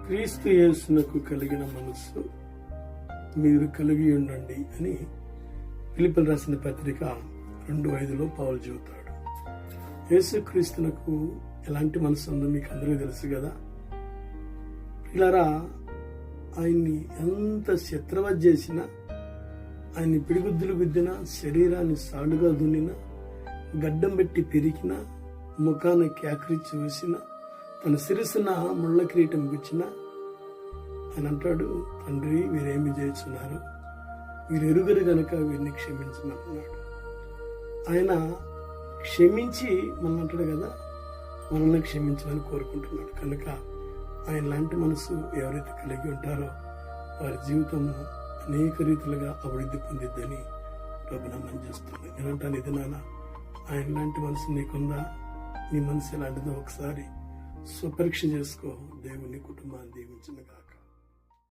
క్రీస్తు యేసునకు కలిగిన మనస్సు మీరు కలిగి ఉండండి అని ఫిలిప్పీయులకు రాసిన పత్రిక 2:5 పౌలు చెబుతాడు. యేసుక్రీస్తునకు ఎలాంటి మనసు ఉందో మీకు అందరికీ తెలుసు కదా. పిల్లరా, ఆయన్ని ఎంత శత్రువత్ చేసినా, ఆయన్ని పిడిగుద్దులు గుద్దినా, శరీరాన్ని సాడుగా దున్నినా, గడ్డం పెట్టి పెరికినా, ముఖాన క్యాకరించి వేసిన, తన శిరస్సున ముళ్ళ కిరీటం గుచ్చినా, ఆయన అంటాడు, తండ్రి వీరేమి చేస్తున్నారు, వీరు ఎరుగరు గనక వీరిని క్షమించమంటున్నాడు. ఆయన క్షమించి మనల్ని అంటాడు కదా, మనల్ని క్షమించాలని కోరుకుంటున్నాడు. కనుక ఆయన లాంటి మనసు ఎవరైతే కలిగి ఉంటారో వారి జీవితం అనేక రీతులుగా అభివృద్ధి పొందిద్దని ప్రభు నమ్మకం చేస్తుంది. నేనంటాను, ఇది నాన్న, ఆయన లాంటి మనసు నీకుందా? నీ మనసు ఎలాంటిదో ఒకసారి స్వపరీక్ష చేసుకో. దేవుని కుటుంబాన్ని దీవించును గాక.